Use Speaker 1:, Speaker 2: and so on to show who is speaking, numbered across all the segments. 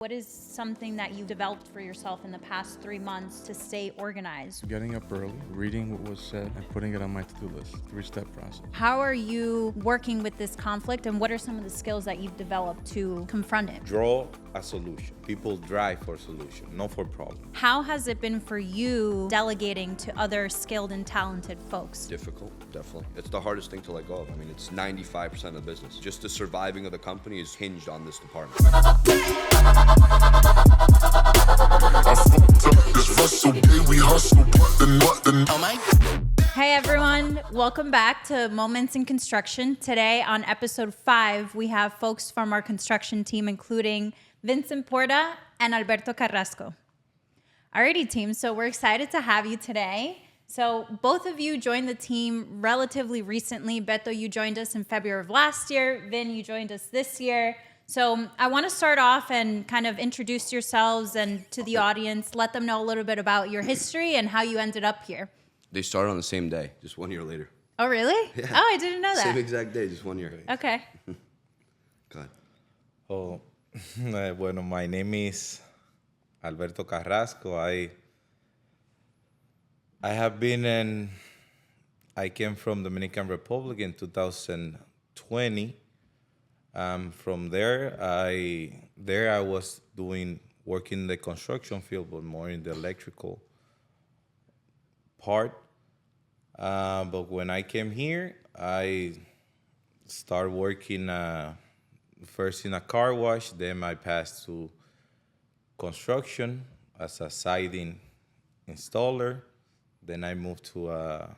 Speaker 1: What is something that you developed for yourself in the past 3 months to stay organized?
Speaker 2: Getting up early, reading what was said, and putting it on my to-do list. 3-step process.
Speaker 1: How are you working with this conflict, and what are some of the skills that you've developed to confront it?
Speaker 3: Draw a solution. People drive for solution, not for problem.
Speaker 1: How has it been for you delegating to other skilled and talented folks?
Speaker 4: Difficult, definitely. It's the hardest thing to let go of. I mean, it's 95% of the business. Just the surviving of the company is hinged on this department.
Speaker 1: Hey everyone, welcome back to Moments in Construction. Today on episode 5, we have folks from our construction team, including Vincent Porta and Alberto Carrasco. Alrighty team, so we're excited to have you today. So both of you joined the team relatively recently. Beto, you joined us in February of last year. Vin, you joined us this year. So I want to start off and kind of introduce yourselves and to the audience, let them know a little bit about your history and how you ended up here.
Speaker 4: They started on the same day, just 1 year later.
Speaker 1: Oh, really?
Speaker 4: Yeah.
Speaker 1: Oh, I didn't know that.
Speaker 4: Same exact day, just 1 year.
Speaker 1: Okay.
Speaker 4: Go ahead.
Speaker 3: Oh, bueno, my name is Alberto Carrasco. I came from Dominican Republic in 2020. From there, I was working in the construction field, but more in the electrical part. But when I came here, I started working first in a car wash, then I passed to construction as a siding installer. Then I moved to a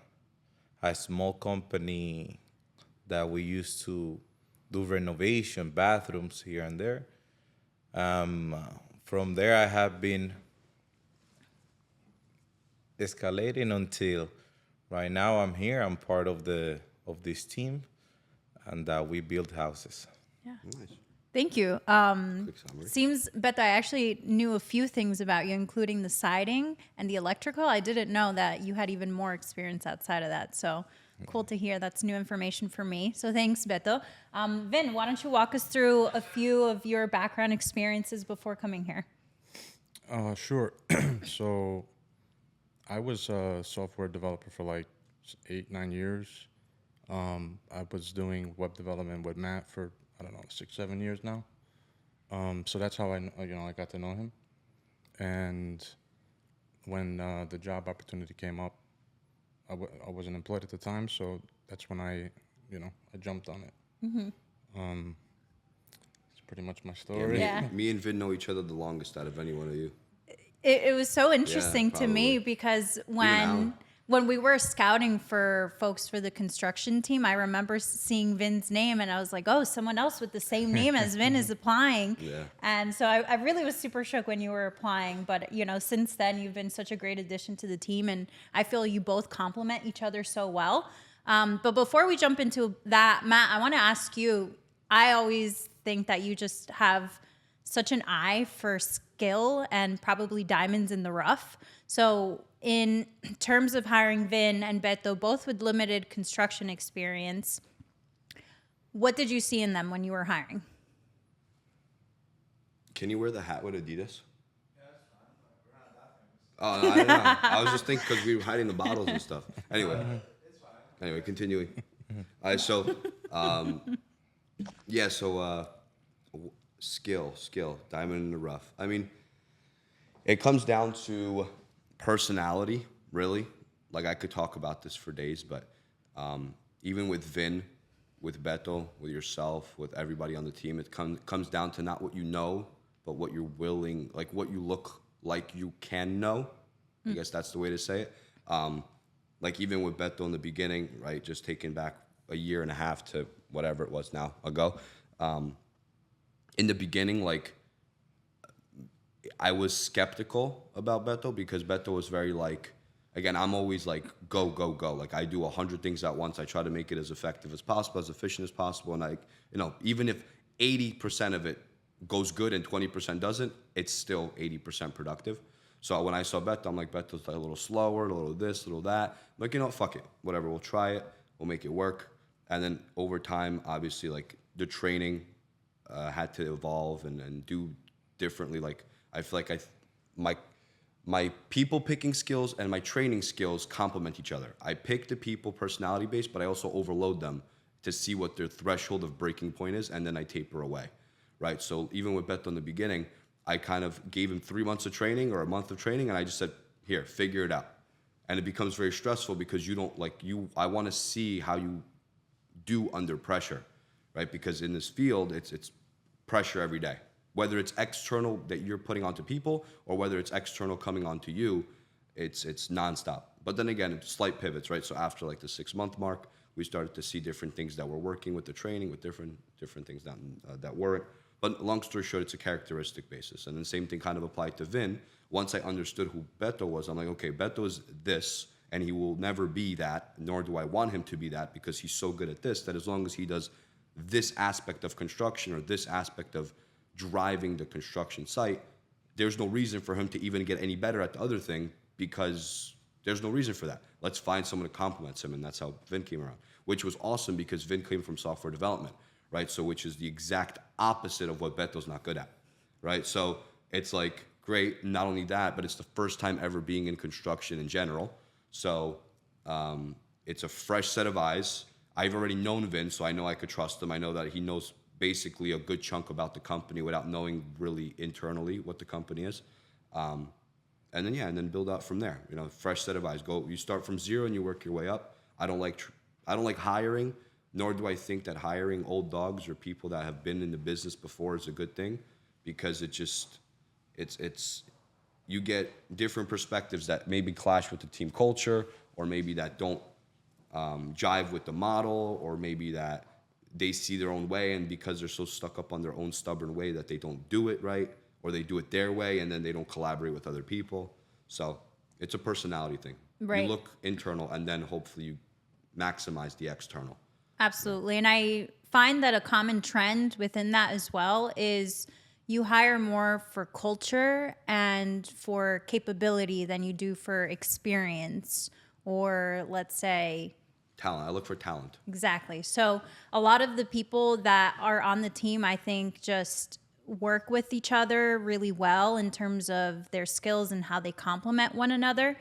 Speaker 3: small company that we used to do renovation, bathrooms here and there. From there, I have been escalating until right now I'm here. I'm part of this team, and we build houses.
Speaker 1: Yeah.
Speaker 4: Nice.
Speaker 1: Thank you.
Speaker 4: Quick summary.
Speaker 1: Seems, Beth, I actually knew a few things about you, including the siding and the electrical. I didn't know that you had even more experience outside of that. So cool to hear. That's new information for me. So thanks, Beto. Vin, why don't you walk us through a few of your background experiences before coming here?
Speaker 2: Sure. So I was a software developer for like 8-9 years. I was doing web development with Matt for, 6-7 years now. So that's how I got to know him. And when the job opportunity came up, I wasn't employed at the time, so that's when I jumped on it. Mm-hmm. It's pretty much my story.
Speaker 1: Yeah.
Speaker 4: Me and Vin know each other the longest out of any one of you.
Speaker 1: It was so interesting to me
Speaker 4: probably.
Speaker 1: because
Speaker 4: Even
Speaker 1: when we were scouting for folks for the construction team, I remember seeing Vin's name and I was like, oh, someone else with the same name as Vin is applying.
Speaker 4: Yeah.
Speaker 1: And so I really was super shook when you were applying. But, since then, you've been such a great addition to the team. And I feel you both complement each other so well. But before we jump into that, Matt, I want to ask you, I always think that you just have such an eye for skill and probably diamonds in the rough. So in terms of hiring Vin and Beto, both with limited construction experience, what did you see in them when you were hiring?
Speaker 4: Can you wear the hat with Adidas? Yeah, that's fine. We're not that famous. Oh, no, I didn't know. I was just thinking because we were hiding the bottles and stuff. Anyway, continuing. All right, so, skill, diamond in the rough. I mean, it comes down to personality, really. Like, I could talk about this for days, but even with Vin, with Beto, with yourself, with everybody on the team, it comes down to not what you know, but what you're willing, like what you look like you can know. I guess that's the way to say it. Like even with Beto in the beginning, right, just taking back a year and a half to whatever it was now ago. In the beginning, like, I was skeptical about Beto because Beto was very like, again, I'm always like, go, go, go. Like I do 100 things at once. I try to make it as effective as possible, as efficient as possible. And even if 80% of it goes good and 20% doesn't, it's still 80% productive. So when I saw Beto, I'm like, Beto's like a little slower, a little this, a little that. I'm like, fuck it. Whatever, we'll try it. We'll make it work. And then over time, obviously, like the training had to evolve and do differently. Like I feel like my people picking skills and my training skills complement each other. I pick the people personality based, but I also overload them to see what their threshold of breaking point is, and then I taper away, right? So even with Beto in the beginning, I kind of gave him 3 months of training or a month of training, and I just said, here, figure it out. And it becomes very stressful because I want to see how you do under pressure, right? Because in this field, it's pressure every day. Whether it's external that you're putting onto people or whether it's external coming onto you, it's nonstop. But then again, it's slight pivots, right? So after like the 6-month mark, we started to see different things that were working with the training, with different things that weren't. But long story short, it's a characteristic basis. And the same thing kind of applied to Vin. Once I understood who Beto was, I'm like, okay, Beto is this, and he will never be that, nor do I want him to be that, because he's so good at this, that as long as he does this aspect of construction or this aspect of driving the construction site, there's no reason for him to even get any better at the other thing, because there's no reason for that. Let's find someone that complements him, and that's how Vin came around, which was awesome because Vin came from software development, right? So which is the exact opposite of what Beto's not good at, right? So it's like, great, not only that, but it's the first time ever being in construction in general. So it's a fresh set of eyes. I've already known Vin, so I know I could trust him. I know that he knows basically a good chunk about the company without knowing really internally what the company is. And then build out from there. You know, fresh set of eyes. You start from zero and you work your way up. I don't like hiring, nor do I think that hiring old dogs or people that have been in the business before is a good thing, because it's you get different perspectives that maybe clash with the team culture, or maybe that don't jive with the model, or maybe that they see their own way, and because they're so stuck up on their own stubborn way that they don't do it right, or they do it their way, and then they don't collaborate with other people. So it's a personality thing.
Speaker 1: Right.
Speaker 4: You look internal, and then hopefully you maximize the external.
Speaker 1: Absolutely. And I find that a common trend within that as well is you hire more for culture and for capability than you do for experience, or let's say
Speaker 4: Talent. I look for talent.
Speaker 1: exactly. So a lot of the people that are on the team, I think, just work with each other really well in terms of their skills and how they complement one another.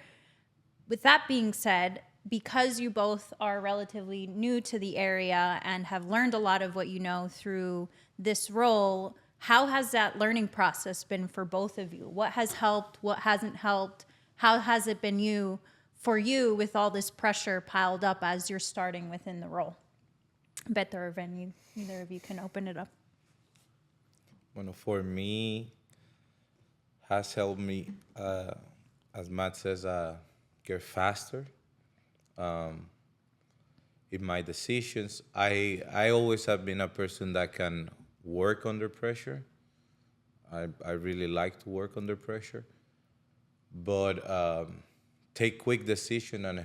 Speaker 1: With that being said, because you both are relatively new to the area and have learned a lot of what you know through this role, how has that learning process been for both of you? What has helped? What hasn't helped? How has it been for you with all this pressure piled up as you're starting within the role? Beto or Vin, either of you can open it up.
Speaker 3: Well, for me, has helped me, as Matt says, get faster in my decisions. I always have been a person that can work under pressure. I really like to work under pressure, but take quick decision and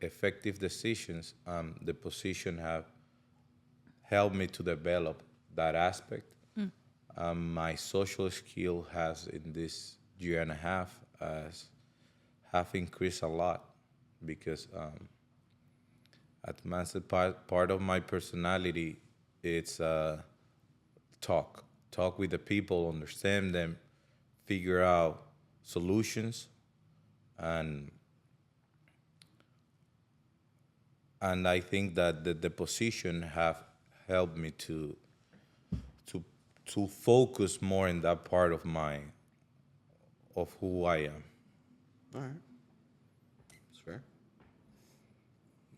Speaker 3: effective decisions. The position have helped me to develop that aspect. My social skill has in this year and a half have increased a lot, because at Master part of my personality, it's talk with the people, understand them, figure out solutions, and I think that the position have helped me to focus more in that part of who I am.
Speaker 4: All right. That's fair.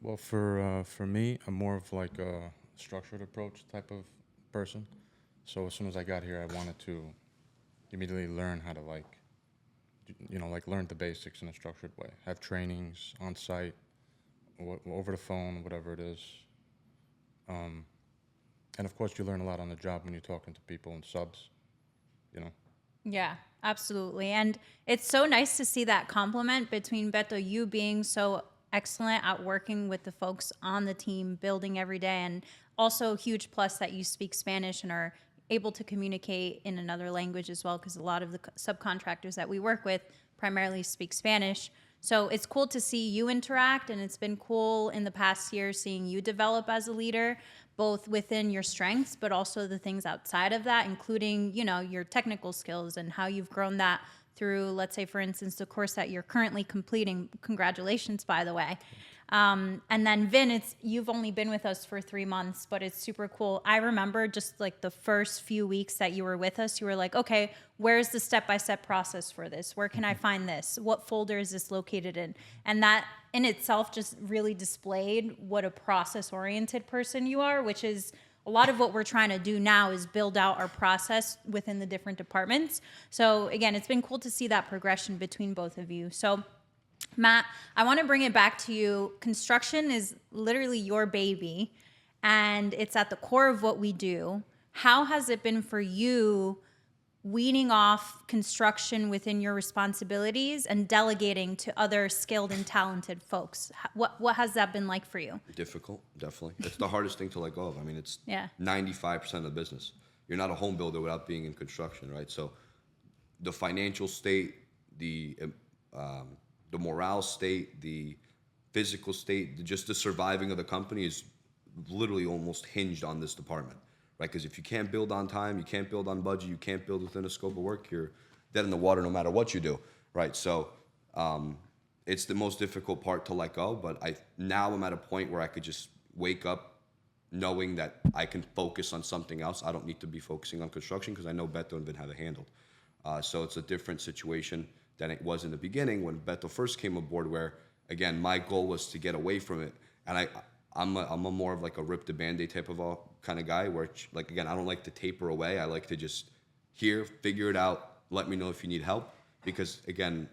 Speaker 2: Well, for me, I'm more of like a structured approach type of person. So as soon as I got here, I wanted to immediately learn how to learn the basics in a structured way. Have trainings on site, over the phone, whatever it is. And of course, you learn a lot on the job when you're talking to people and subs,
Speaker 1: Yeah, absolutely. And it's so nice to see that compliment between Beto, you being so excellent at working with the folks on the team, building every day, and also a huge plus that you speak Spanish and are able to communicate in another language as well, because a lot of the subcontractors that we work with primarily speak Spanish. So it's cool to see you interact, and it's been cool in the past year seeing you develop as a leader. both within your strengths, but also the things outside of that, including, you know, your technical skills and how you've grown that through, let's say, for instance, the course that you're currently completing. Congratulations, by the way. And then Vin, you've only been with us for 3 months, but it's super cool. I remember just like the first few weeks that you were with us, you were like, okay, where's the step-by-step process for this? Where can I find this? What folder is this located in? And that in itself just really displayed what a process-oriented person you are, which is a lot of what we're trying to do now is build out our process within the different departments. So again, it's been cool to see that progression between both of you. So Matt, I want to bring it back to you. Construction is literally your baby, and it's at the core of what we do. How has it been for you weaning off construction within your responsibilities and delegating to other skilled and talented folks? What has that been like for you?
Speaker 4: Difficult, definitely. It's the hardest thing to let go of. I mean, it's 95% of the business. You're not a home builder without being in construction, right? So the financial state, the morale state, the physical state, just the surviving of the company is literally almost hinged on this department, right? Because if you can't build on time, you can't build on budget, you can't build within a scope of work, you're dead in the water no matter what you do, right? So it's the most difficult part to let go, but now I'm at a point where I could just wake up knowing that I can focus on something else. I don't need to be focusing on construction because I know Beto and Vin have it handled. So it's a different situation than it was in the beginning when Beto first came aboard, where again my goal was to get away from it, and I'm a more of like a rip the band-aid type of a kind of guy where, like, again, I don't like to taper away. I like to just figure it out, let me know if you need help, because again,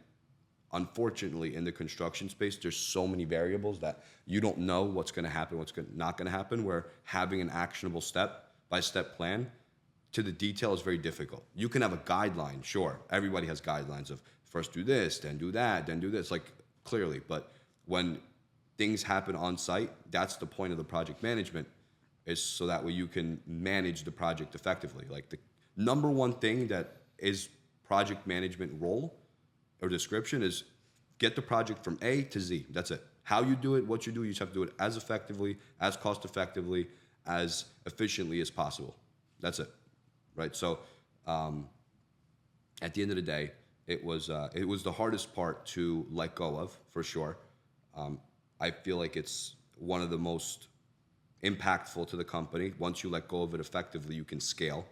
Speaker 4: unfortunately in the construction space there's so many variables that you don't know what's going to happen, not going to happen, where having an actionable step-by-step plan to the detail is very difficult. You can have a guideline, sure, everybody has guidelines of first do this, then do that, then do this, like clearly. But when things happen on site, that's the point of the project management, is so that way you can manage the project effectively. Like the number one thing that is project management role or description is get the project from A to Z. That's it. How you do it, what you do, you just have to do it as effectively, as cost effectively, as efficiently as possible. That's it, right? So at the end of the day, it was the hardest part to let go of, for sure. I feel like it's one of the most impactful to the company. Once you let go of it effectively, you can scale,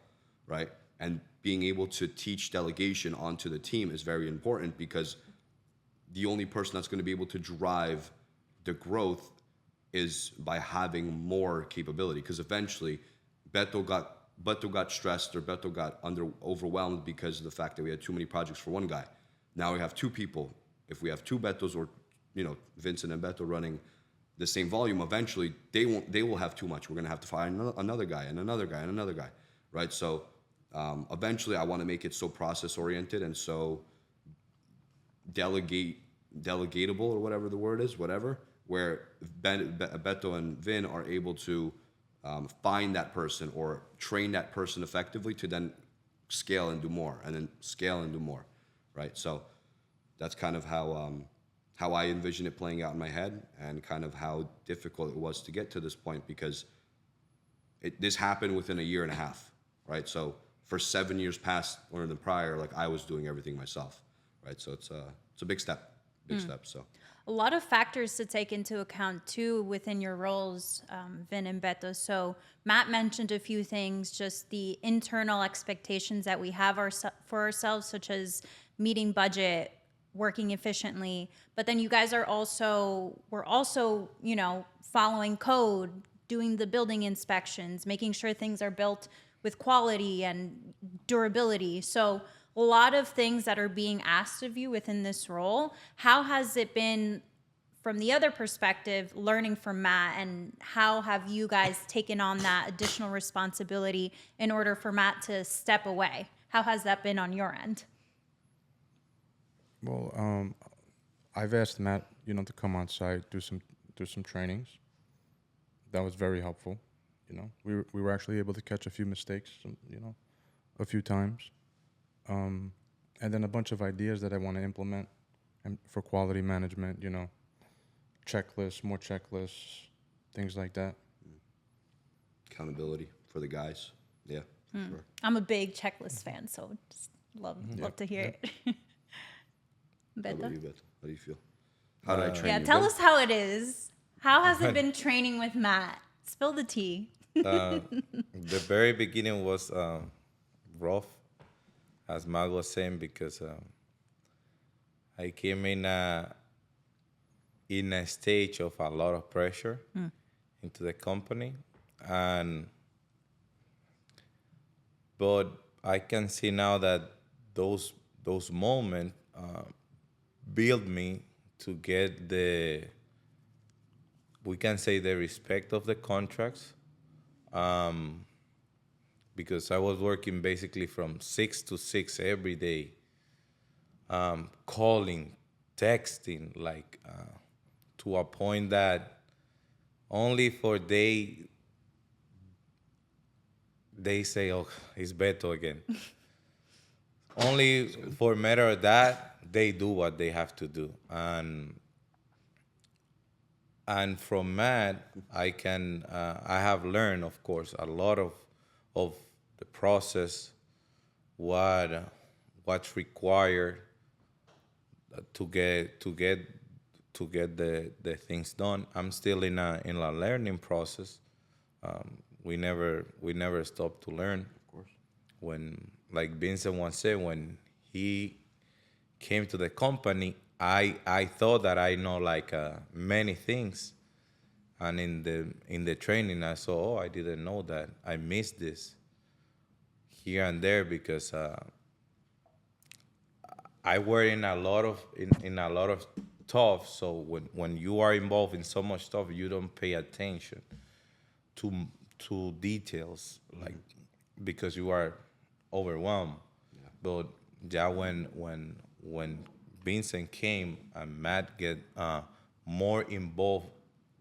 Speaker 4: right? And being able to teach delegation onto the team is very important, because the only person that's going to be able to drive the growth is by having more capability. Because eventually, Beto got stressed, or Beto got overwhelmed because of the fact that we had too many projects for one guy. Now we have two people. If we have two Betos, or Vincent and Beto running the same volume, eventually they will have too much. We're going to have to find another guy and another guy and another guy, right? So eventually I want to make it so process oriented and so delegatable, or whatever the word is, where Beto and Vin are able to find that person or train that person effectively to then scale and do more, and then scale and do more, right? So that's kind of how I envision it playing out in my head, and kind of how difficult it was to get to this point, because this happened within a year and a half, right? So for 7 years past or in the prior, like, I was doing everything myself, right? So it's a big step, step. So
Speaker 1: a lot of factors to take into account too within your roles, Vin and Beto. So Matt mentioned a few things, just the internal expectations that we have for ourselves, such as meeting budget, working efficiently. But then you guys we're also, following code, doing the building inspections, making sure things are built with quality and durability. So a lot of things that are being asked of you within this role. How has it been from the other perspective, learning from Matt, and how have you guys taken on that additional responsibility in order for Matt to step away? How has that been on your end?
Speaker 2: Well, I've asked Matt, to come on site, do some trainings. That was very helpful. We were actually able to catch a few mistakes, a few times. And then a bunch of ideas that I want to implement, and for quality management, checklists, more checklists, things like that.
Speaker 4: accountability for the guys. Yeah, sure.
Speaker 1: I'm a big checklist fan, so just love to hear it.
Speaker 4: How
Speaker 1: Beto?
Speaker 4: about you, Beto? How do you feel? How did I train
Speaker 1: Yeah,
Speaker 4: you?
Speaker 1: tell
Speaker 4: Good?
Speaker 1: us how it is. How has it been training with Matt? Spill the tea.
Speaker 3: The very beginning was rough, as Mag was saying, because I came in a stage of a lot of pressure into the company, but I can see now that those moments build me to get we can say the respect of the contracts, because I was working basically from 6 to 6 every day, calling, texting, like to a point that only for they say, oh, it's Beto again. Only for a matter of that, they do what they have to do. And from that, I have learned, of course, a lot of the process, what's required to get the things done. I'm still in a learning process. We never stop to learn. Of course. When, like Vincent once said, when he came to the company, I thought that I know like many things, and in the training I saw, oh, I didn't know that. I missed this here and there because I were in a lot of stuff. So when you are involved in so much stuff, you don't pay attention to details, like because you are overwhelmed. Yeah. But yeah, when Vincent came and Matt get more involved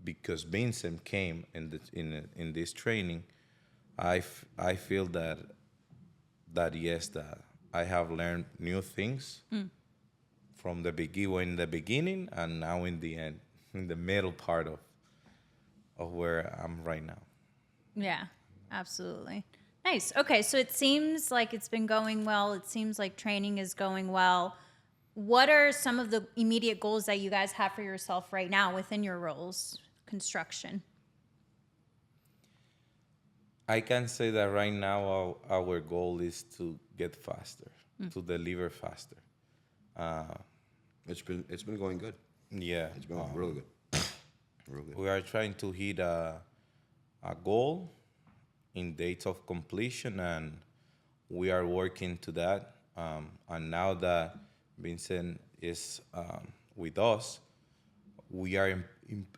Speaker 3: because Vincent came in this training, I feel that yes, that I have learned new things from the beginning and now in the end, in the middle part of where I'm right now.
Speaker 1: Yeah, absolutely. Nice. Okay, so it seems like it's been going well. It seems like training is going well. What are some of the immediate goals that you guys have for yourself right now within your roles, construction?
Speaker 3: I can say that right now our goal is to get faster, to deliver faster.
Speaker 4: It's been going good.
Speaker 3: Yeah.
Speaker 4: It's been really good. Real good.
Speaker 3: We are trying to hit a goal in dates of completion, and we are working to that. And now that Vincent is with us, we are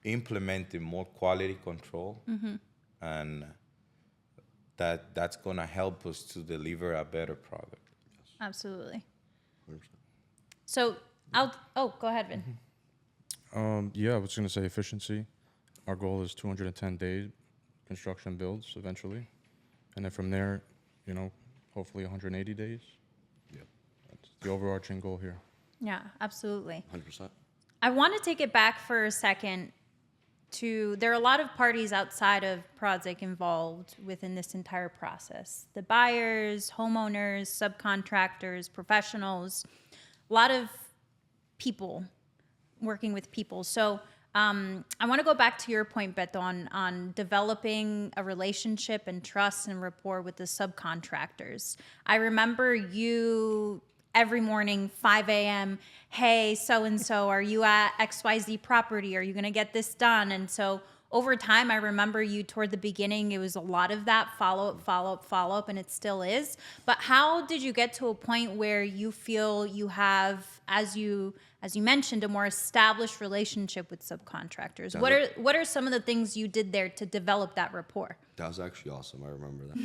Speaker 3: implementing more quality control, and that's gonna help us to deliver a better product.
Speaker 1: Absolutely.
Speaker 4: 100%.
Speaker 1: So go ahead, Vin.
Speaker 2: Yeah, I was going to say efficiency. Our goal is 210 days construction builds eventually. And then from there, hopefully 180 days.
Speaker 4: Yeah.
Speaker 2: That's the overarching goal here.
Speaker 1: Yeah, absolutely.
Speaker 4: 100%.
Speaker 1: I want to take it back for a second there are a lot of parties outside of Prawdzik involved within this entire process. The buyers, homeowners, subcontractors, professionals, a lot of people working with people. So I want to go back to your point, Beto, on developing a relationship and trust and rapport with the subcontractors. I remember you every morning, 5 a.m., hey, so-and-so, are you at XYZ property? Are you going to get this done? And so over time, I remember you toward the beginning, it was a lot of that follow-up, and it still is. But how did you get to a point where you feel you have, as you mentioned, a more established relationship with subcontractors? What are some of the things you did there to develop that rapport?
Speaker 4: That was actually awesome. I remember that.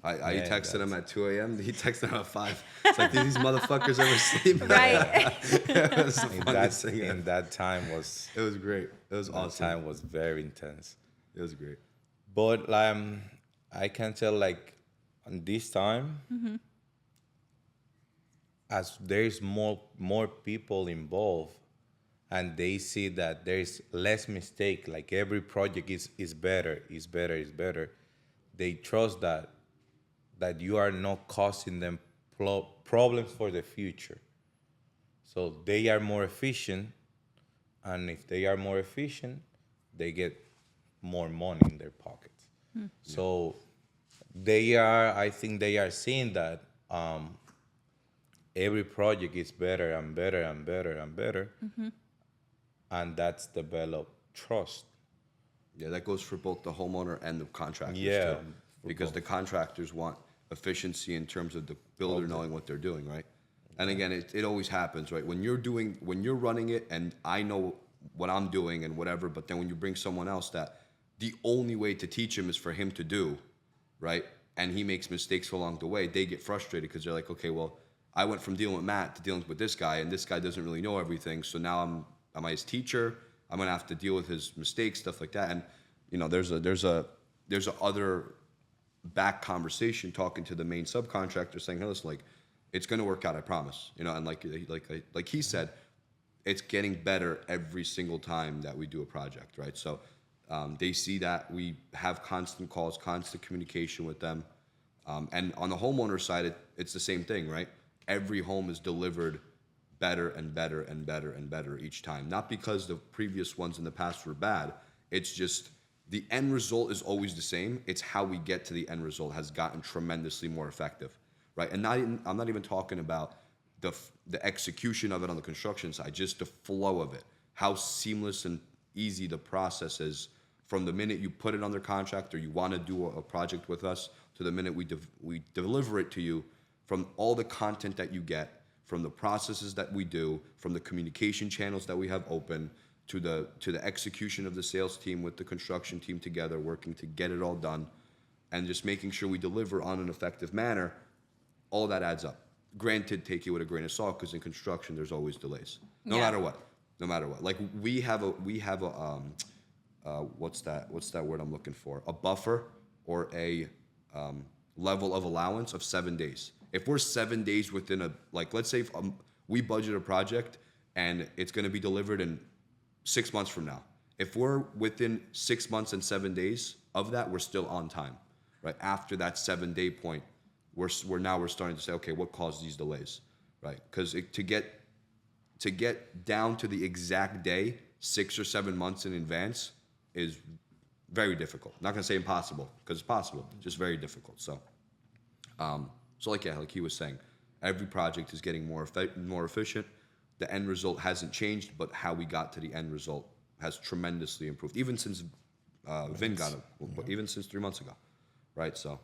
Speaker 4: I texted him at 2 a.m. He texted him at 5. It's like, did these motherfuckers ever sleep?
Speaker 1: Right.
Speaker 4: It was the funniest thing.
Speaker 3: In that time was...
Speaker 4: It was great. It was awesome.
Speaker 3: That time was very intense.
Speaker 4: It was great.
Speaker 3: But I can tell, like, on this time, as there's more people involved, and they see that there's less mistake, like every project is better, they trust that you are not causing them problems for the future. So they are more efficient, and if they are more efficient, they get more money in their pockets. So I think they are seeing that every project is better and better and better and better, and that's developed trust.
Speaker 4: Yeah, that goes for both the homeowner and the contractors
Speaker 3: Yeah,
Speaker 4: too. Because the contractors want efficiency in terms of the builder knowing what they're doing, right? And again, it always happens, right? When you're running it and I know what I'm doing and whatever, but then when you bring someone else that the only way to teach him is for him to do, right? And he makes mistakes along the way, they get frustrated because they're like, okay, well, I went from dealing with Matt to dealing with this guy, and this guy doesn't really know everything. So now am I his teacher? I'm gonna have to deal with his mistakes, stuff like that. And there's a other back conversation talking to the main subcontractor saying, hey, listen, like, it's gonna work out, I promise. And like he said, it's getting better every single time that we do a project, right? So they see that we have constant calls, constant communication with them. And on the homeowner side, it's the same thing, right? Every home is delivered better and better and better and better each time. Not because the previous ones in the past were bad. It's just the end result is always the same. It's how we get to the end result has gotten tremendously more effective, right? And I'm not even talking about the execution of it on the construction side, just the flow of it, how seamless and easy the process is from the minute you put it under contract or you want to do a project with us to the minute we deliver it to you, from all the content that you get, from the processes that we do, from the communication channels that we have open, to the execution of the sales team with the construction team together, working to get it all done, and just making sure we deliver on an effective manner, all that adds up. Granted, take it with a grain of salt, because in construction there's always delays, no matter what. Like we have a what's that word I'm looking for? A buffer or a level of allowance of 7 days. If we're 7 days within let's say if, we budget a project and it's going to be delivered in 6 months from now. If we're within 6 months and 7 days of that, we're still on time, right? After that 7 day point, we're starting to say, okay, what caused these delays, right? Because to get down to the exact day 6 or 7 months in advance is very difficult. I'm not gonna say impossible, because it's possible, just very difficult. So like he was saying, every project is getting more efficient. The end result hasn't changed, but how we got to the end result has tremendously improved, even since Vin got it, even since 3 months ago, right? So,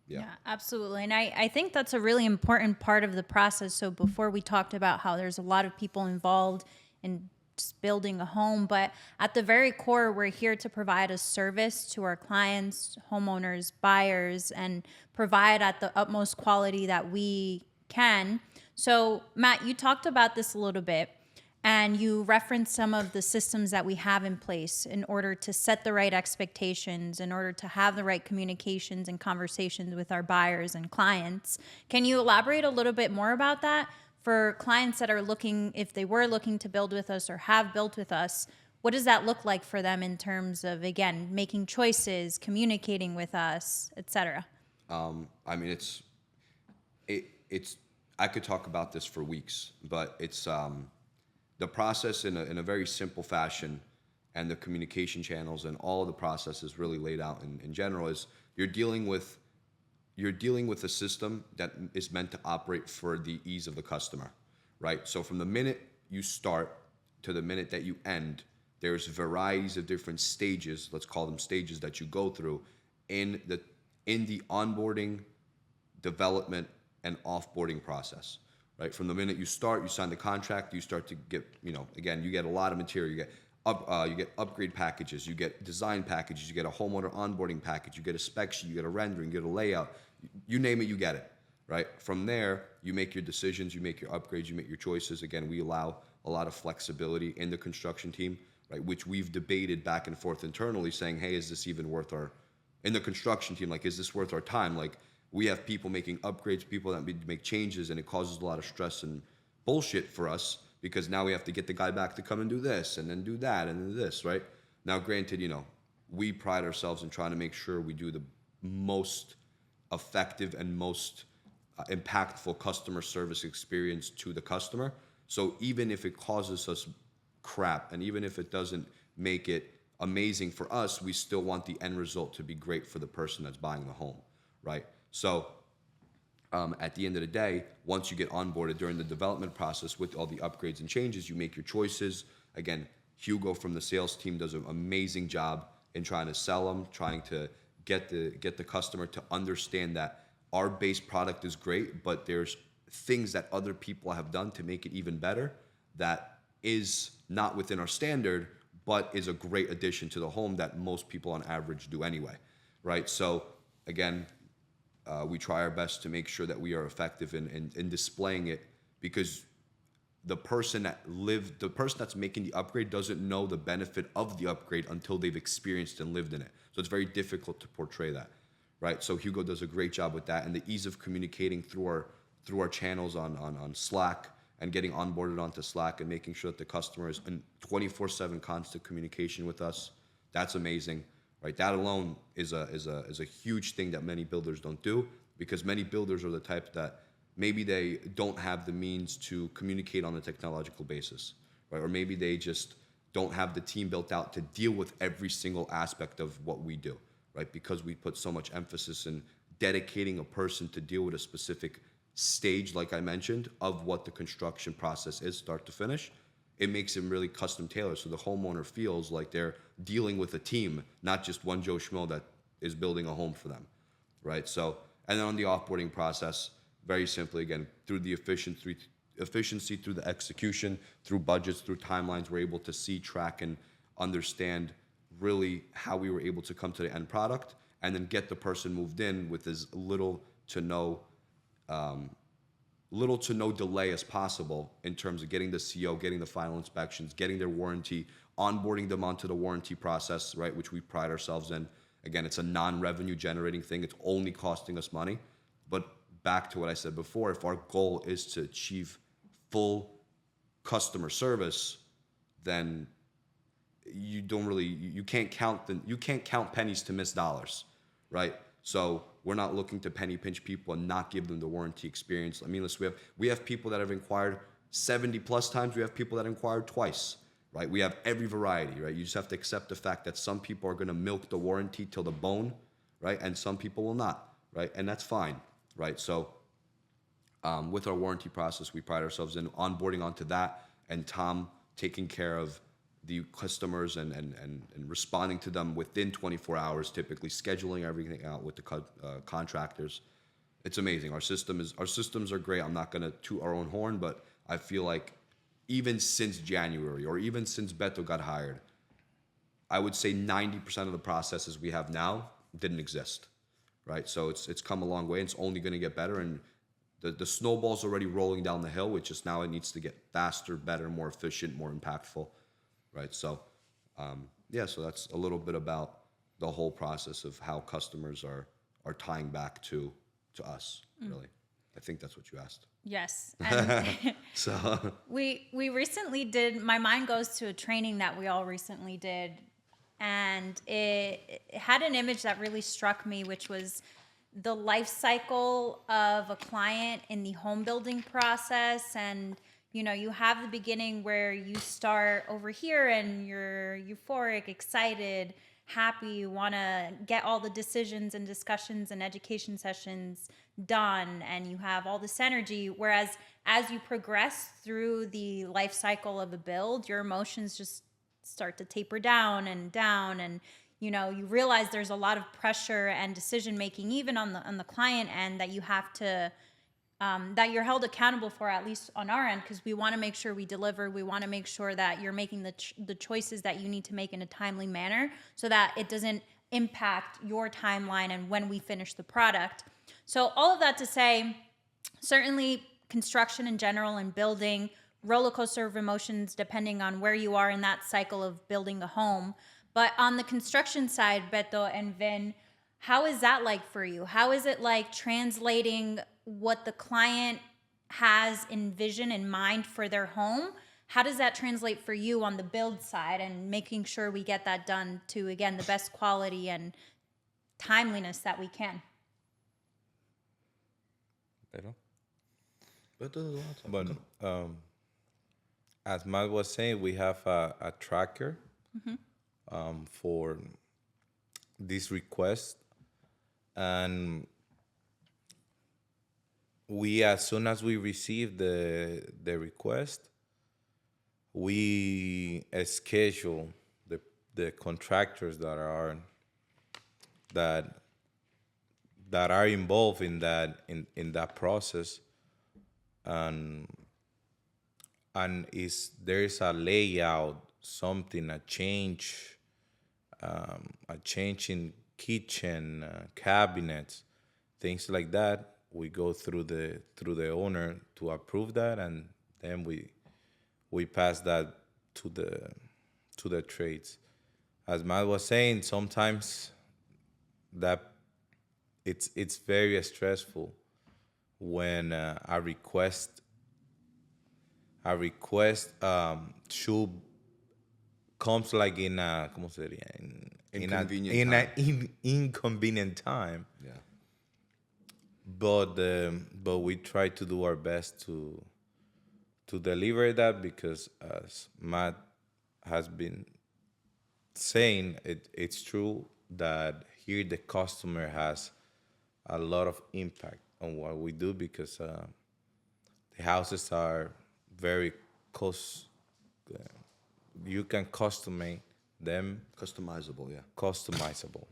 Speaker 1: yeah, absolutely. And I think that's a really important part of the process. So before we talked about how there's a lot of people involved in just building a home, but at the very core, we're here to provide a service to our clients, homeowners, buyers, and provide at the utmost quality that we can. So Matt, you talked about this a little bit, and you referenced some of the systems that we have in place in order to set the right expectations, in order to have the right communications and conversations with our buyers and clients. Can you elaborate a little bit more about that? For clients that are looking, if they were looking to build with us or have built with us, what does that look like for them in terms of, again, making choices, communicating with us, et cetera?
Speaker 4: I mean, it's I could talk about this for weeks, but it's the process in a very simple fashion, and the communication channels and all the processes really laid out in general is you're dealing with a system that is meant to operate for the ease of the customer, right? So from the minute you start to the minute that you end, there's varieties of different stages, let's call them stages, that you go through in the onboarding, development, and offboarding process, right? From the minute you start, you sign the contract, you start to get, again, you get a lot of material. You get upgrade packages, you get design packages, you get a homeowner onboarding package, you get a spec sheet, you get a rendering, you get a layout, you name it, you get it, right? From there, you make your decisions, you make your upgrades, you make your choices. Again, we allow a lot of flexibility in the construction team, right? Which we've debated back and forth internally, saying, hey, is this even worth in the construction team, is this worth our time? We have people making upgrades, people that make changes, and it causes a lot of stress and bullshit for us, because now we have to get the guy back to come and do this and then do that and then this, right? Now, granted, we pride ourselves in trying to make sure we do the most effective and most impactful customer service experience to the customer. So even if it causes us crap, and even if it doesn't make it amazing for us, we still want the end result to be great for the person that's buying the home, right? So at the end of the day, once you get onboarded during the development process with all the upgrades and changes, you make your choices. Again, Hugo from the sales team does an amazing job in trying to sell them, trying to get the customer to understand that our base product is great, but there's things that other people have done to make it even better that is not within our standard, but is a great addition to the home that most people on average do anyway, right? So again, we try our best to make sure that we are effective in displaying it, because the person that's making the upgrade doesn't know the benefit of the upgrade until they've experienced and lived in it. So it's very difficult to portray that, right? So Hugo does a great job with that, and the ease of communicating through our channels on Slack and getting onboarded onto Slack and making sure that the customer is in 24/7 constant communication with us. That's amazing, right? That alone is a huge thing that many builders don't do, because many builders are the type that maybe they don't have the means to communicate on a technological basis, right? Or maybe they just don't have the team built out to deal with every single aspect of what we do, right? Because we put so much emphasis in dedicating a person to deal with a specific stage, like I mentioned, of what the construction process is, start to finish. It makes it really custom tailored, so the homeowner feels like they're dealing with a team, not just one Joe Schmo that is building a home for them, right? So, and then on the offboarding process, very simply, again, through the efficiency, through the execution, through budgets, through timelines, we're able to see, track, and understand really how we were able to come to the end product, and then get the person moved in with as little to no delay as possible in terms of getting the CO, getting the final inspections, getting their warranty, onboarding them onto the warranty process, right, which we pride ourselves in. Again, it's a non-revenue generating thing. It's only costing us money. But back to what I said before, if our goal is to achieve full customer service, then you can't count pennies to miss dollars, right? So we're not looking to penny pinch people and not give them the warranty experience. I mean, listen, we have people that have inquired 70 plus times. We have people that inquired twice, right? We have every variety, right? You just have to accept the fact that some people are going to milk the warranty till the bone, right? And some people will not, right? And that's fine, right? So with our warranty process, we pride ourselves in onboarding onto that, and Tom taking care of the customers and responding to them within 24 hours, typically scheduling everything out with the contractors. It's amazing. Our systems are great. I'm not going to toot our own horn, but I feel like even since January, or even since Beto got hired, I would say 90% of the processes we have now didn't exist, right? So it's come a long way, and it's only going to get better. And the snowball's already rolling down the hill, which is now it needs to get faster, better, more efficient, more impactful. Right. So, so that's a little bit about the whole process of how customers are tying back to us, really. I think that's what you asked.
Speaker 1: Yes. And
Speaker 4: So
Speaker 1: we recently did, my mind goes to a training that we all recently did, and it had an image that really struck me, which was the life cycle of a client in the home building process. And you have the beginning where you start over here and you're euphoric, excited, happy, you want to get all the decisions and discussions and education sessions done, and you have all this energy. Whereas as you progress through the life cycle of a build, your emotions just start to taper down, and you realize there's a lot of pressure and decision making, even on the client end, that you have to that you're held accountable for, at least on our end, because we want to make sure we deliver. We want to make sure that you're making the choices that you need to make in a timely manner, so that it doesn't impact your timeline and when we finish the product. So all of that to say, certainly construction in general and building, roller coaster of emotions depending on where you are in that cycle of building a home. But on the construction side, Beto and Vin, how is that like for you? How is it like translating what the client has in vision in mind for their home How does that translate for you on the build side and making sure we get that done to, again, the best quality and timeliness that we can?
Speaker 3: But as Matt was saying, we have a tracker for this request, and we, as soon as we receive the request, we schedule the contractors that are involved in that process, and there is a layout, something, a change in kitchen, cabinets, things like that. We go through the owner to approve that, and then we pass that to the trades. As Matt was saying, sometimes that it's very stressful when a request should comes like in a ¿cómo sería? In an inconvenient time.
Speaker 4: Yeah.
Speaker 3: But we try to do our best to deliver that, because as Matt has been saying, it's true that here the customer has a lot of impact on what we do, because the houses are very you can customize them.
Speaker 4: Customizable, yeah.
Speaker 3: Customizable.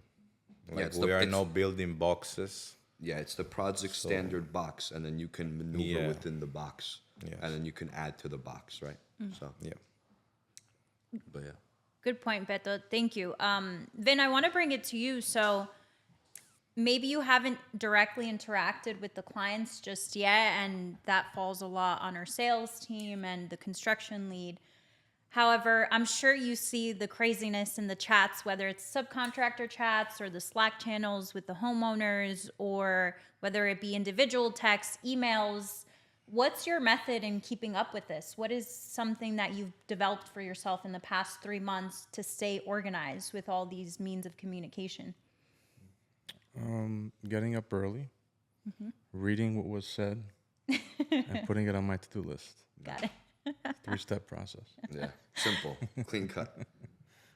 Speaker 4: Yeah,
Speaker 3: Like we are not building boxes.
Speaker 4: Yeah, it's the Prawdzik standard box, and then you can maneuver within the box.
Speaker 3: Yes.
Speaker 4: And then you can add to the box, right? So,
Speaker 3: Yeah.
Speaker 4: but yeah.
Speaker 1: Good point, Beto. Thank you. Vin, I want to bring it to you. So maybe you haven't directly interacted with the clients just yet, and that falls a lot on our sales team and the construction lead. However, I'm sure you see the craziness in the chats, whether it's subcontractor chats or the Slack channels with the homeowners, or whether it be individual texts, emails. What's your method in keeping up with this? What is something that you've developed for yourself in the past 3 months to stay organized with all these means of communication?
Speaker 2: Getting up early, reading what was said, and putting it on my to-do list.
Speaker 1: Got it.
Speaker 2: 3-step process.
Speaker 4: Yeah, simple, clean cut.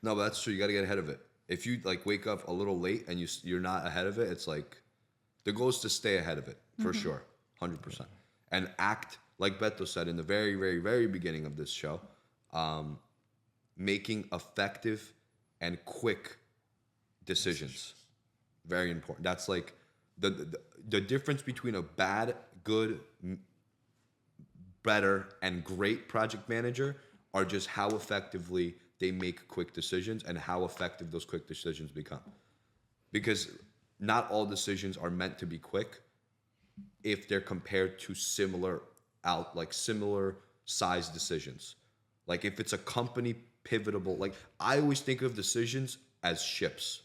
Speaker 4: No, but that's true. You got to get ahead of it. If you like wake up a little late and you're not ahead of it, it's like the goal is to stay ahead of it for sure, 100%, and act like Beto said in the very, very, very beginning of this show, making effective and quick decisions. Very important. That's like the difference between a bad, good, better, and great project manager are just how effectively they make quick decisions and how effective those quick decisions become. Because not all decisions are meant to be quick if they're compared to similar size decisions. Like if it's a company pivotable, like I always think of decisions as ships.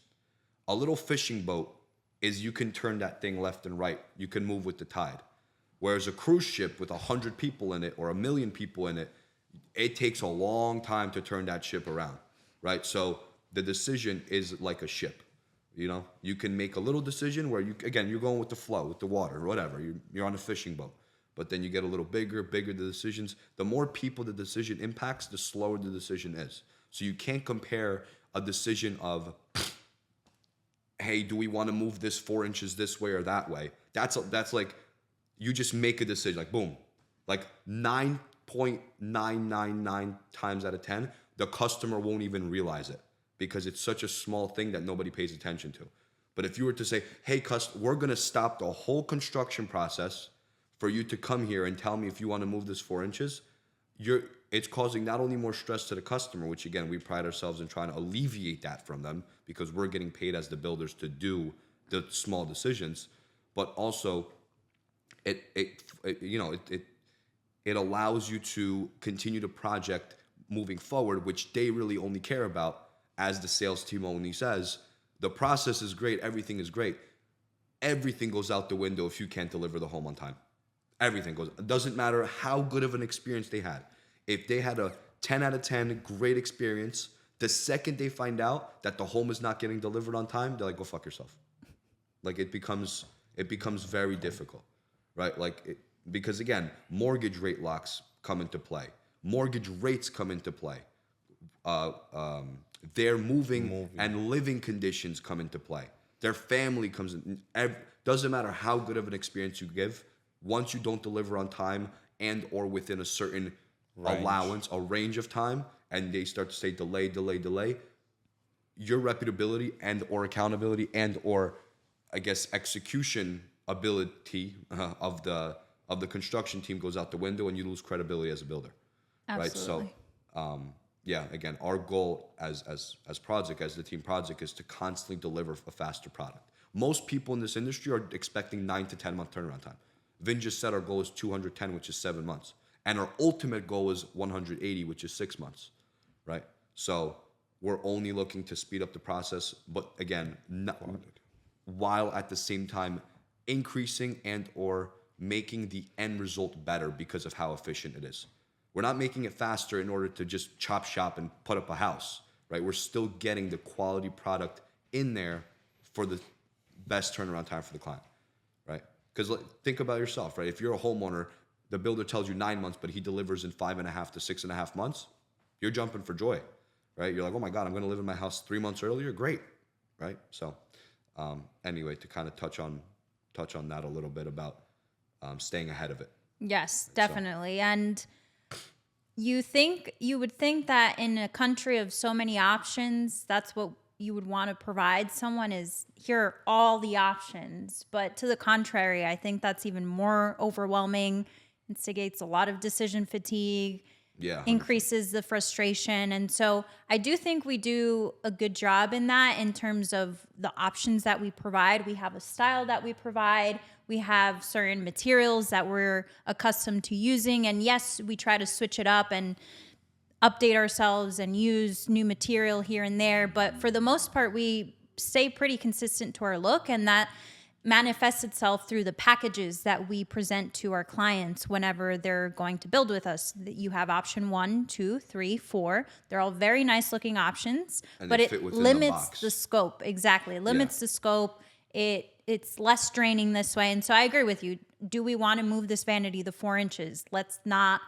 Speaker 4: A little fishing boat is you can turn that thing left and right. You can move with the tide. Whereas a cruise ship with 100 people in it or 1 million people in it, it takes a long time to turn that ship around, right? So the decision is like a ship, you know? You can make a little decision where you're going with the flow, with the water, or whatever. You're on a fishing boat. But then you get a little bigger the decisions. The more people the decision impacts, the slower the decision is. So you can't compare a decision of, hey, do we want to move this 4 inches this way or that way? That's like, you just make a decision, like boom. Like 9.999 times out of 10, the customer won't even realize it because it's such a small thing that nobody pays attention to. But if you were to say, hey, we're going to stop the whole construction process for you to come here and tell me if you want to move this 4 inches, it's causing not only more stress to the customer, which again, we pride ourselves in trying to alleviate that from them because we're getting paid as the builders to do the small decisions, but also it allows you to continue the project moving forward, which they really only care about, as the sales team only says. The process is great, everything is great. Everything goes out the window if you can't deliver the home on time. Everything goes. It doesn't matter how good of an experience they had. If they had a 10 out of 10 great experience, the second they find out that the home is not getting delivered on time, they're like, go fuck yourself. Like it becomes very difficult, right? Because again, mortgage rate locks come into play. Mortgage rates come into play. Their moving and living conditions come into play. Their family comes in. Doesn't matter how good of an experience you give, once you don't deliver on time and or within a certain allowance, a range of time, and they start to say delay, your reputability and or accountability and or I guess execution ability of the construction team goes out the window, and you lose credibility as a builder.
Speaker 1: Absolutely.
Speaker 4: Right? So yeah, again, our goal as Prawdzik, as the team Prawdzik, is to constantly deliver a faster product. Most people in this industry are expecting 9 to 10 month turnaround time. Vin just said our goal is 210, which is 7 months. And our ultimate goal is 180, which is 6 months, right? So we're only looking to speed up the process, but again, while at the same time increasing and or making the end result better because of how efficient it is. We're not making it faster in order to just chop shop and put up a house, right? We're still getting the quality product in there for the best turnaround time for the client, right? Because think about yourself, right? If you're a homeowner, the builder tells you 9 months, but he delivers in 5.5 to 6.5 months, you're jumping for joy, right? You're like, oh my God, I'm going to live in my house 3 months earlier. Great, right? So anyway, to kind of touch on that a little bit about staying ahead of it.
Speaker 1: Yes, definitely. And you would think that in a country of so many options, that's what you would want to provide someone, is here are all the options. But to the contrary, I think that's even more overwhelming, instigates a lot of decision fatigue, increases the frustration. And so I do think we do a good job in that in terms of the options that we provide. We have a style that we provide. We have certain materials that we're accustomed to using. And yes, we try to switch it up and update ourselves and use new material here and there. But for the most part, we stay pretty consistent to our look, and that manifests itself through the packages that we present to our clients whenever they're going to build with us. You have option 1, 2, 3, 4. They're all very nice looking options, but it limits the scope. Exactly. It limits the scope. It's less draining this way. And so I agree with you. Do we want to move this vanity the 4 inches? Let's not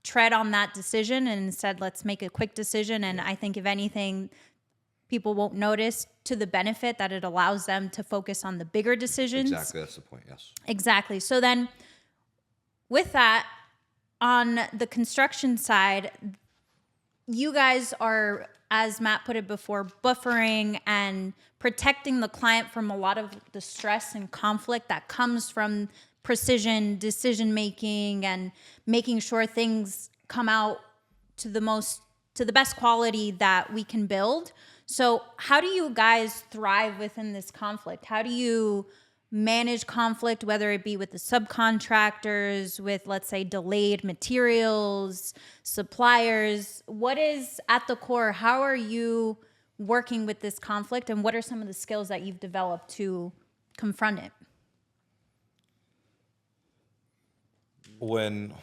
Speaker 1: tread on that decision, and instead let's make a quick decision. And I think if anything, people won't notice, to the benefit that it allows them to focus on the bigger decisions.
Speaker 4: Exactly, that's the point, yes.
Speaker 1: Exactly. So then with that, on the construction side, you guys are, as Matt put it before, buffering and protecting the client from a lot of the stress and conflict that comes from precision decision making and making sure things come out to the best quality that we can build. So how do you guys thrive within this conflict? How do you manage conflict, whether it be with the subcontractors, with, let's say, delayed materials, suppliers? What is at the core? How are you working with this conflict, and what are some of the skills that you've developed to confront it?
Speaker 3: When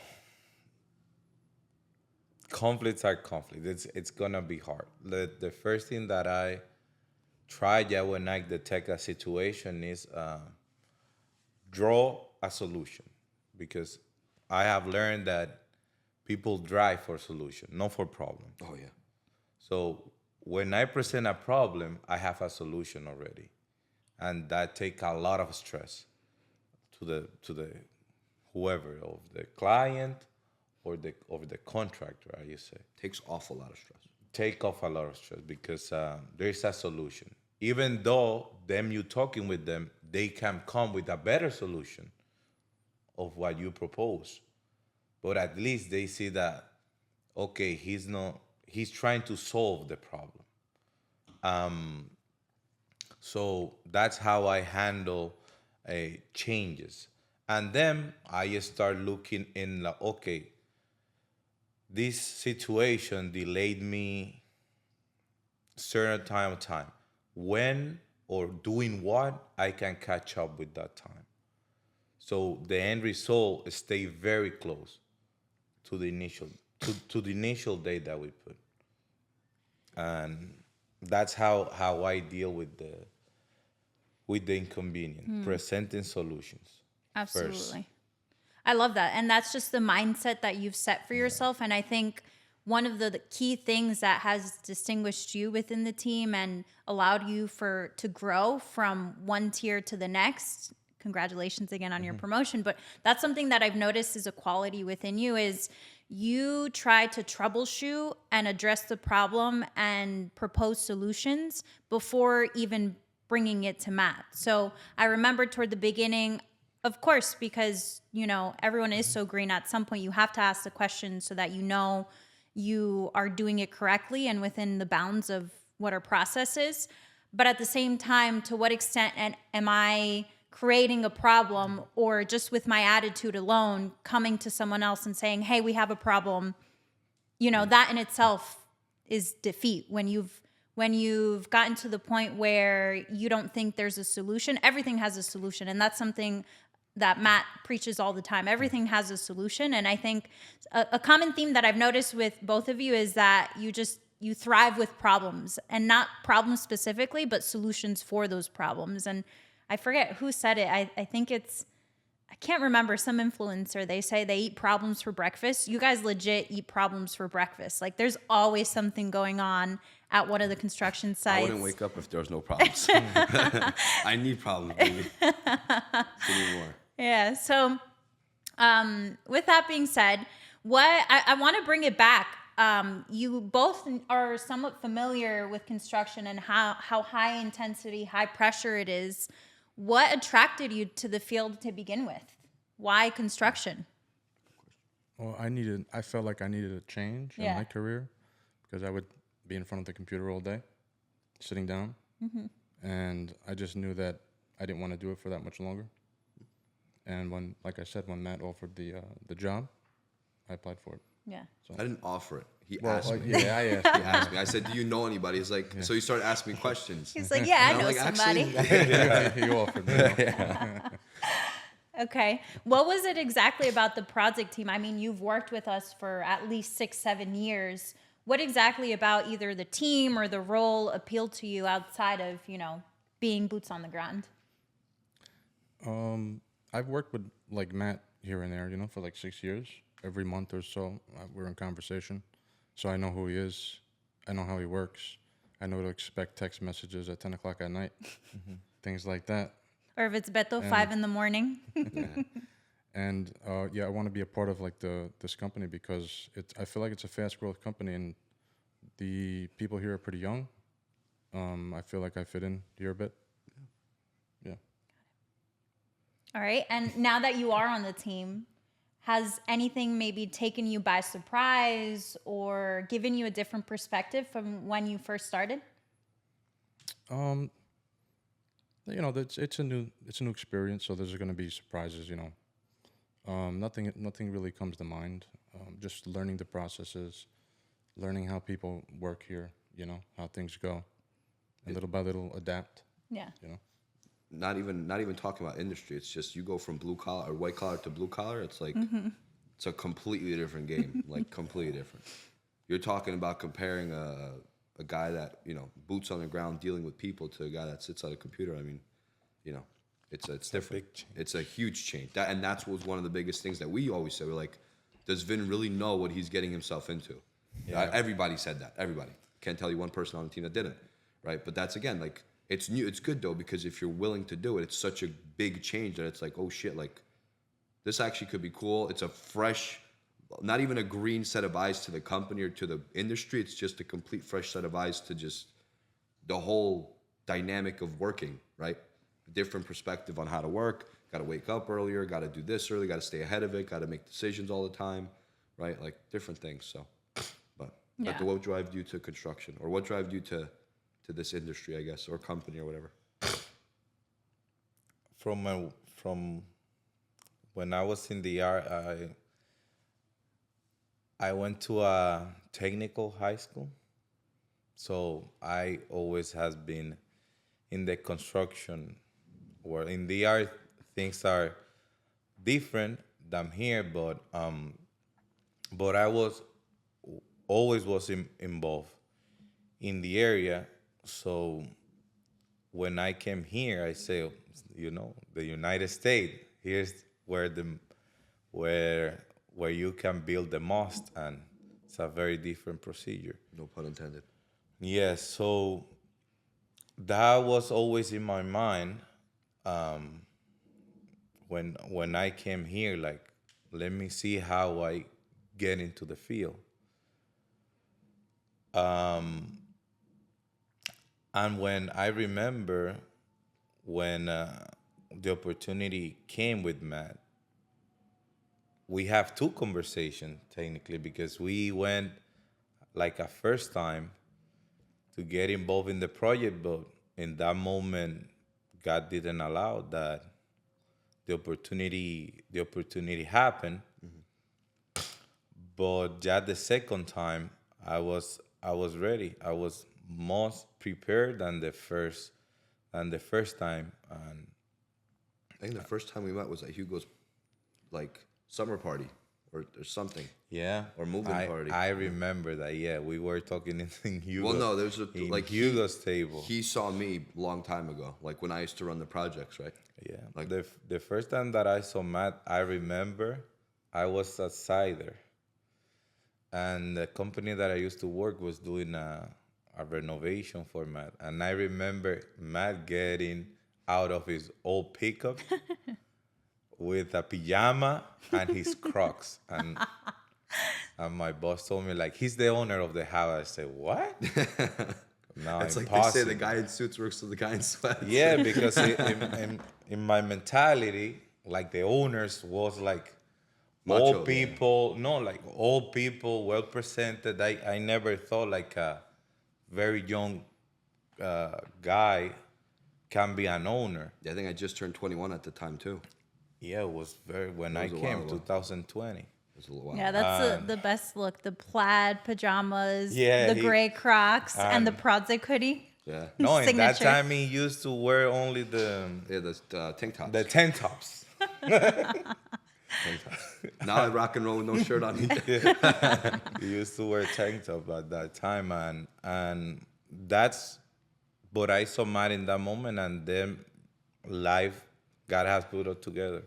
Speaker 3: conflicts are conflicts, it's gonna be hard. The first thing that I tried when I detect a situation is draw a solution, because I have learned that people drive for solution, not for problem.
Speaker 4: Oh yeah.
Speaker 3: So when I present a problem, I have a solution already, and that take a lot of stress to the whoever, of the client or the contractor, you say.
Speaker 4: Takes off a lot of stress.
Speaker 3: Take off a lot of stress, because there's a solution. Even though you talking with them, they can come with a better solution of what you propose. But at least they see that, okay, he's trying to solve the problem. So that's how I handle changes. And then I start looking in like, okay, this situation delayed me certain time. When or doing what I can catch up with that time. So the end result stay very close to the initial date that we put, and that's how I deal with the inconvenient, presenting solutions.
Speaker 1: Absolutely.
Speaker 3: First.
Speaker 1: I love that. And that's just the mindset that you've set for yourself. And I think one of the key things that has distinguished you within the team and allowed you to grow from one tier to the next. Congratulations again on your promotion. But that's something that I've noticed is a quality within you is you try to troubleshoot and address the problem and propose solutions before even bringing it to Matt. So I remember toward the beginning, of course, because, everyone is so green, at some point you have to ask the question so that you are doing it correctly and within the bounds of what our process is. But at the same time, to what extent am I creating a problem, or just with my attitude alone, coming to someone else and saying, hey, we have a problem, that in itself is defeat. When you've gotten to the point where you don't think there's a solution, everything has a solution. And that's something that Matt preaches all the time. Everything has a solution. And I think a common theme that I've noticed with both of you is that you thrive with problems, and not problems specifically, but solutions for those problems. And I forget who said it. I think I can't remember, some influencer, they say they eat problems for breakfast. You guys legit eat problems for breakfast. Like, there's always something going on at one of the construction sites.
Speaker 4: I wouldn't wake up if there was no problems. I need problems, baby. Give me more.
Speaker 1: Yeah. So with that being said, I want to bring it back. You both are somewhat familiar with construction and how high intensity, high pressure it is. What attracted you to the field to begin with? Why construction?
Speaker 2: Well, I felt like I needed a change in my career because I would be in front of the computer all day, sitting down. And I just knew that I didn't want to do it for that much longer. And when Matt offered the job, I applied for it.
Speaker 1: Yeah.
Speaker 2: So.
Speaker 4: I didn't offer it. He asked me.
Speaker 2: Yeah, I asked
Speaker 4: He asked me. I said, "Do you know anybody?" He's like, so he started asking me questions.
Speaker 1: He's like, yeah, I know somebody.
Speaker 2: He offered me.
Speaker 1: Okay. What was it exactly about the Prawdzik team? I mean, you've worked with us for at least 6-7 years. What exactly about either the team or the role appealed to you outside of, being boots on the ground?
Speaker 2: I've worked with Matt here and there, for 6 years. Every month or so, we're in conversation. So I know who he is. I know how he works. I know to expect text messages at 10 o'clock at night, things like that.
Speaker 1: Or if it's Ep.5 in the morning.
Speaker 2: And I want to be a part of this company because I feel like it's a fast growth company and the people here are pretty young. I feel like I fit in here a bit. Yeah.
Speaker 1: All right. And now that you are on the team, has anything maybe taken you by surprise or given you a different perspective from when you first started?
Speaker 2: It's a new experience, so there's going to be surprises. Nothing really comes to mind. Just learning the processes, learning how people work here. How things go, and little by little adapt.
Speaker 1: Yeah.
Speaker 4: Not even talking about industry. It's just you go from blue collar or white collar to blue collar. It's like it's a completely different game. Completely different. You're talking about comparing a guy that boots on the ground dealing with people to a guy that sits at a computer. I mean, it's different. It's a huge change. That's was one of the biggest things that we always say. We're like, does Vin really know what he's getting himself into? Yeah. Everybody said that. Everybody. Can't tell you one person on the team that didn't. Right. But that's again it's new. It's good though because if you're willing to do it, it's such a big change that it's like, oh shit, this actually could be cool. It's a fresh, not even a green set of eyes to the company or to the industry. It's just a complete fresh set of eyes to just the whole dynamic of working, right? Different perspective on how to work. Got to wake up earlier. Got to do this early. Got to stay ahead of it. Got to make decisions all the time, right? Different things. So, but what drive you to construction, or what drive you to this industry, I guess, or company or whatever?
Speaker 3: From when I was in the art, I went to a technical high school, so I always has been in the construction, or in the art. Things are different than here, but but I was always was involved in the area. So when I came here, I say, the United States. Here's where you can build the most, and it's a very different procedure.
Speaker 4: No pun intended.
Speaker 3: Yes, so that was always in my mind when I came here. Like, let me see how I get into the field. And when I remember when the opportunity came with Matt, we have two conversations technically, because we went like a first time to get involved in the project, but in that moment, God didn't allow that. The opportunity happened, but just the second time, I was ready. I was most prepared than the first time, and
Speaker 4: I think the first time we met was at Hugo's, like, summer party or something.
Speaker 3: yeah,
Speaker 4: Or moving party.
Speaker 3: I remember that. Yeah, we were talking in Hugo.
Speaker 4: Well, no, there's
Speaker 3: Hugo's table.
Speaker 4: He saw me a long time ago, like when I used to run the projects, right?
Speaker 3: Yeah,
Speaker 4: Like-
Speaker 3: the first time that I saw Matt, I remember I was a cider, and the company that I used to work was doing a renovation for Matt, and I remember Matt getting out of his old pickup with a pajama and his Crocs, and my boss told me, like, he's the owner of the house. I said, what? No,
Speaker 4: It's like
Speaker 3: impossible.
Speaker 4: they say the guy in suits works for the guy in sweats.
Speaker 3: Yeah, because in my mentality, like, the owners was like
Speaker 4: Macho,
Speaker 3: old people. No, like old people, well presented. I never thought like a very young guy can be an owner.
Speaker 4: Yeah, I think I just turned 21 at the time too.
Speaker 3: Yeah, it was when I
Speaker 4: was a
Speaker 3: came,
Speaker 4: while ago.
Speaker 3: 2020.
Speaker 4: It was a little while.
Speaker 1: Yeah, that's the best look. The plaid pajamas,
Speaker 3: Yeah,
Speaker 1: the gray Crocs, and the Prawdzik hoodie.
Speaker 4: Yeah.
Speaker 3: No, in that
Speaker 1: Signature.
Speaker 3: time he used to wear only
Speaker 4: Yeah, the tank tops.
Speaker 3: the tank tops.
Speaker 4: Now I rock and roll with no shirt on either.
Speaker 3: He used to wear tank top at that time, and that's what I saw Matt in that moment, and then life, God has put us together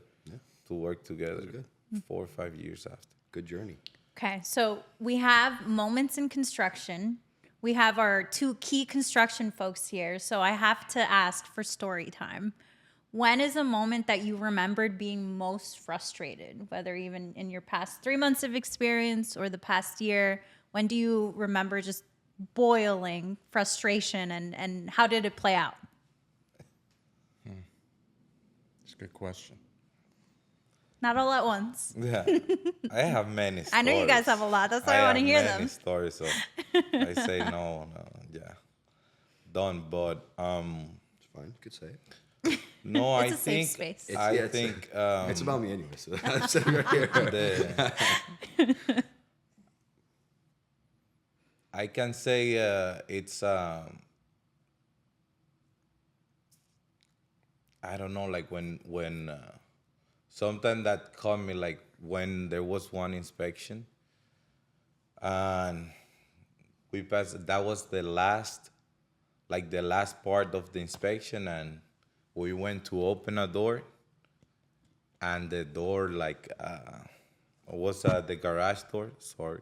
Speaker 3: to work together 4 or 5 years after.
Speaker 4: Good journey.
Speaker 1: Okay, so we have moments in construction. We have our two key construction folks here. So I have to ask for story time. When is a moment that you remembered being most frustrated, whether even in your past 3 months of experience or the past year? When do you remember just boiling frustration, and how did it play out?
Speaker 2: It's a good question.
Speaker 1: Not all at once.
Speaker 3: Yeah, I have many stories.
Speaker 1: I know you guys have a lot. That's why I want to hear
Speaker 3: have many
Speaker 1: them.
Speaker 3: stories, so I say no, yeah, done. But
Speaker 4: It's fine. You could say it.
Speaker 3: no,
Speaker 1: It's
Speaker 3: I
Speaker 1: a safe
Speaker 3: think
Speaker 1: space.
Speaker 3: I think
Speaker 4: It's about me anyway, so I'm sitting right here.
Speaker 3: I can say it's I don't know, like when sometimes that caught me, like when there was one inspection and we passed. That was the last part of the inspection, and we went to open a door, and the door was the garage door. Sorry,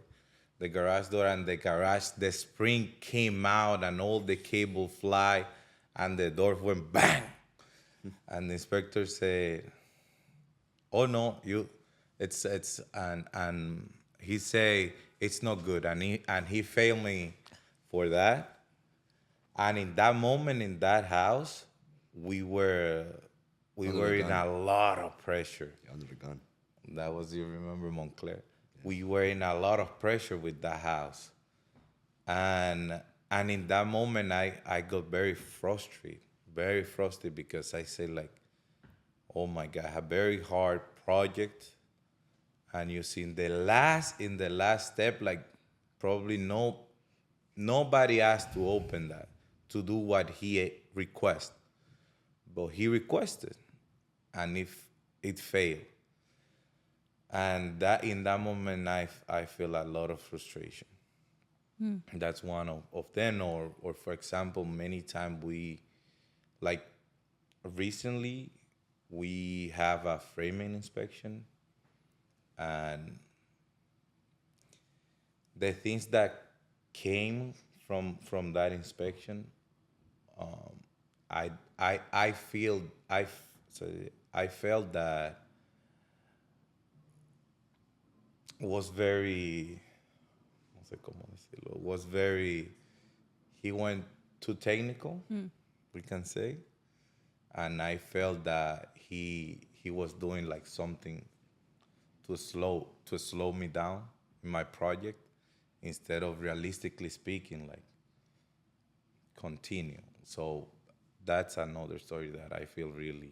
Speaker 3: the garage door, and the spring came out, and all the cable fly, and the door went bang. And the inspector said, "Oh no, it's and he say it's not good," and he failed me for that. And in that moment, in that house, we were in a lot of pressure.
Speaker 4: Under the gun.
Speaker 3: That was, you remember, Montclair. We were in a lot of pressure with that house, and in that moment, I got very frustrated because I said, like, oh my God, a very hard project, and you see in the last step, like, probably nobody asked to open that, to do what he requested, but he requested, and if it failed. And that in that moment, I feel a lot of frustration. That's one of them. Or for example, many times like recently, we have a framing inspection, and the things that came from that inspection, I felt that was very, no sé cómo decirlo, was very, he went too technical, we can say, and I felt that he was doing like something to slow me down in my project, instead of realistically speaking, like continue. So that's another story that I feel really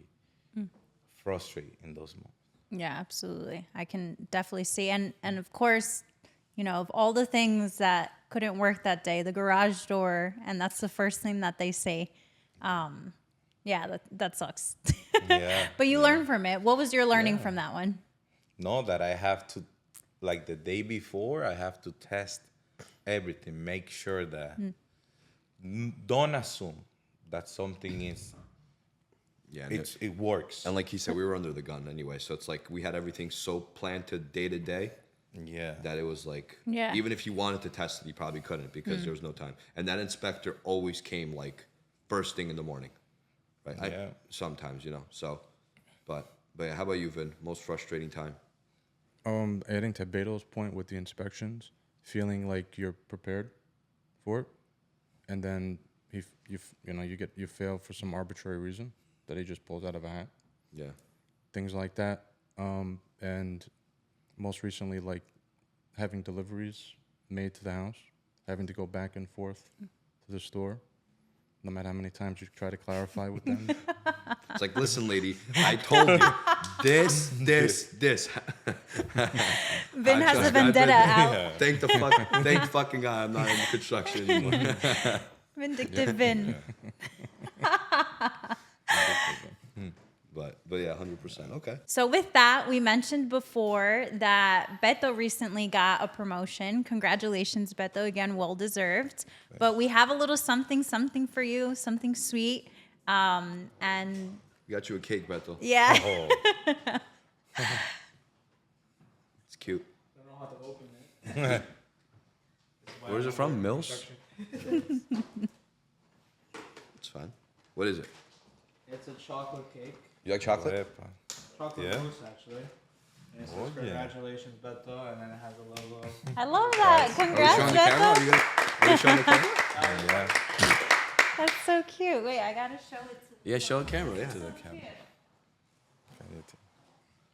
Speaker 3: frustrated in those moments.
Speaker 1: Yeah, absolutely. I can definitely see. And of course, of all the things that couldn't work that day, the garage door, and that's the first thing that they say. Yeah, that sucks.
Speaker 3: Yeah.
Speaker 1: But you learn from it. What was your learning from that one?
Speaker 3: No, that I have to, like the day before, I have to test everything, make sure that, don't assume that something is,
Speaker 4: Yeah.
Speaker 3: it works.
Speaker 4: And like he said, we were under the gun anyway. So it's like we had everything so planned to day
Speaker 3: Yeah.
Speaker 4: that it was like,
Speaker 1: Yeah.
Speaker 4: even if you wanted to test it, you probably couldn't because there was no time. And that inspector always came like first thing in the morning, right?
Speaker 3: Yeah.
Speaker 4: Sometimes, so, but yeah, how about you, Vin? Most frustrating time?
Speaker 2: Adding to Beto's point with the inspections, feeling like you're prepared for it, and then you fail for some arbitrary reason that he just pulls out of a hat.
Speaker 4: Yeah.
Speaker 2: Things like that. And most recently, like having deliveries made to the house, having to go back and forth to the store, no matter how many times you try to clarify with them.
Speaker 4: It's like, listen, lady, I told you this.
Speaker 1: Vin has a vendetta out.
Speaker 4: Thank fucking God I'm not in construction anymore.
Speaker 1: Vindictive Vin.
Speaker 4: But yeah, 100%. Okay.
Speaker 1: So with that, we mentioned before that Beto recently got a promotion. Congratulations, Beto. Again, well deserved. But we have a little something for you, something sweet. And
Speaker 4: We got you a cake, Beto.
Speaker 1: yeah.
Speaker 3: Oh,
Speaker 4: It's cute.
Speaker 5: I don't know how to open it.
Speaker 4: Where's it from? Mills? It's fine. What is it?
Speaker 5: It's a chocolate cake.
Speaker 4: You like chocolate?
Speaker 3: Epa.
Speaker 5: Chocolate
Speaker 3: Yeah.
Speaker 5: mousse, actually. And it says,
Speaker 3: Oh, yeah.
Speaker 5: congratulations, Beto, and then it has a logo.
Speaker 1: I love that.
Speaker 4: Are you
Speaker 1: Congrats,
Speaker 4: showing the camera? Are
Speaker 1: Beto.
Speaker 4: you showing the camera?
Speaker 3: Yeah.
Speaker 1: That's so cute. Wait, I got to show it to
Speaker 4: Yeah, show the camera. Yeah.
Speaker 3: To the camera.
Speaker 1: Can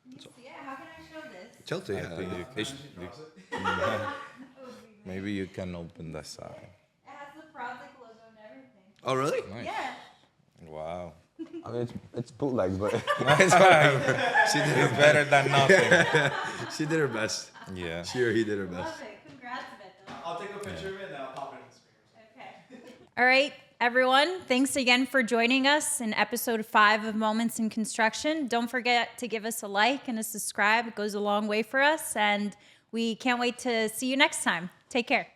Speaker 1: you see it? How can I show this?
Speaker 4: Tilt it.
Speaker 3: I
Speaker 4: Yeah.
Speaker 3: think you
Speaker 4: It's-
Speaker 3: Maybe you can open the side.
Speaker 1: It has the Prawdzik logo and everything.
Speaker 4: Oh, really?
Speaker 2: Nice.
Speaker 1: Yeah.
Speaker 3: Wow.
Speaker 6: I mean, it's bootleg, but
Speaker 3: It's better than nothing.
Speaker 4: She did her best.
Speaker 3: Yeah.
Speaker 4: She or he did her best.
Speaker 1: Love it. Congrats, Beto.
Speaker 5: I'll take a picture of it and I'll pop it in the screen.
Speaker 1: Okay. All right, everyone. Thanks again for joining us in episode 5 of Moments in Construction. Don't forget to give us a like and a subscribe. It goes a long way for us. And we can't wait to see you next time. Take care.